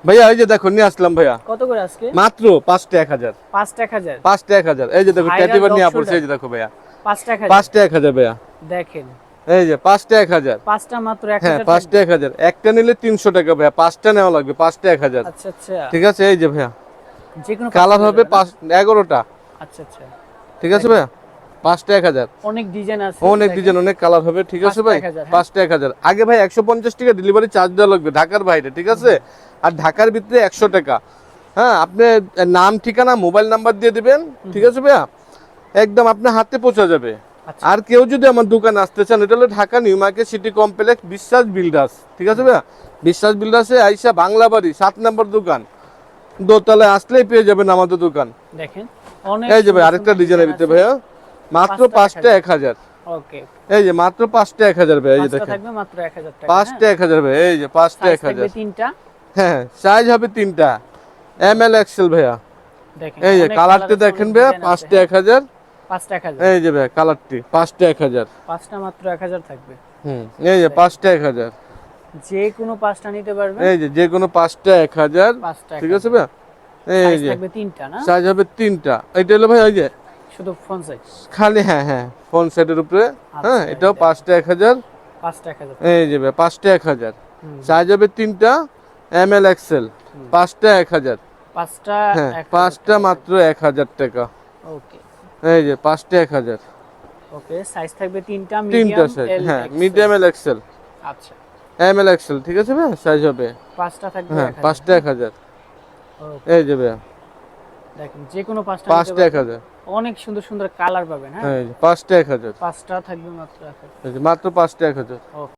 ভাইয়া এই যে দেখো নিয়ে আসলাম ভাইয়া। কত করে আজকে? মাত্র 5টা 1000। 5টা 1000। 5টা 1000। এই যে দেখো ট্যাটিভার নিয়ে পড়ছে, এই যে দেখো ভাইয়া 5টা 1000। 5টা 1000 ভাইয়া। দেখেন এই যে 5টা 1000। 5টা মাত্র 1000। হ্যাঁ 5টা 1000। একটা নিলে 300 টাকা ভাইয়া, 5টা নেওয়া লাগবে, 5টা 1000। আচ্ছা আচ্ছা। ঠিক আছে এই যে ভাইয়া যে কোনো কালার হবে 11টা। আচ্ছা আচ্ছা। ঠিক আছে ভাইয়া 5টা 1000। অনেক ডিজাইন আছে, অনেক ডিজাইন, অনেক কালার হবে। ঠিক আছে ভাই 5টা 1000। আগে ভাই 150 টাকা ডেলিভারি চার্জ দেওয়া লাগবে ঢাকার বাইরে। ঠিক আছে, আর ঢাকার ভিতরে 100 টাকা। হ্যাঁ আপনি নাম ঠিকানা মোবাইল নাম্বার দিয়ে দিবেন। ঠিক আছে ভাইয়া, একদম আপনার হাতে পৌঁছে যাবে। আর কেউ যদি আমার দোকানে আসতে চান, এটা হলো Dhaka new market city complex বিশ্বাস বিল্ডার্স। ঠিক আছে ভাইয়া, বিশ্বাস বিল্ডার্সে আইসা বাংলা বাড়ি 7 নম্বর দোকান, দোতলায় আসলেই পেয়ে যাবেন আমাদের দোকান। দেখেন অনেক এই যে ভাই আরেকটা ডিজাইনের ভিতরে ভাইয়া মাত্র 5টা 1000। ওকে এই যে মাত্র 5টা 1000 ভাই। এই যে দেখেন থাকবে মাত্র 1000 টাকা। 5টা 1000 ভাই। এই যে 5টা 1000। তিনটা। হ্যাঁ সাইজ হবে 3টা, এম এল এক্সেল ভাইয়া। দেখেন এই যে কালারটি দেখেন ভাইয়া 5টা 1000। 5টা 1000। এই যে ভাই কালারটি 5টা 1000। 5টা মাত্র 1000 থাকবে। এই যে 5টা 1000। যে কোনো 5টা নিতে পারবেন। এই যে কোনো 5টা 1000। ঠিক আছে ভাইয়া। এই যে থাকবে তিনটা না, সাইজ হবে 3টা। এটা হলো ভাই ওই যে শুধু ফোন সাইজ খালি। হ্যাঁ হ্যাঁ ফোন সেটের উপরে। হ্যাঁ এটাও 5টা 1000। 5টা 1000। এই যে ভাই 5টা 1000। সাইজ হবে 3টা, এম এল এক্সেল। 5টা 1000। 5টা হ্যাঁ 5টা মাত্র 1000 টাকা। ওকে এই যে 5টা 1000। ওকে সাইজ থাকবে তিনটা, তিনটা মিডিয়াম সাইজ। এল হ্যাঁ মিডিয়াম এল এক্সেল। আচ্ছা এম এল এক্সেল। ঠিক আছে ভাই সাইজ হবে 5টা থাকবে হ্যাঁ 1000। 5টা 1000। ওকে এই যে ভাই দেখেন যে কোনো 5টা 5টা 1000। অনেক সুন্দর সুন্দর কালার পাবেন। হ্যাঁ এই যে 5টা 1000। 5টা থাকবে মাত্র 1000। এই যে মাত্র 5টা 1000। ওকে।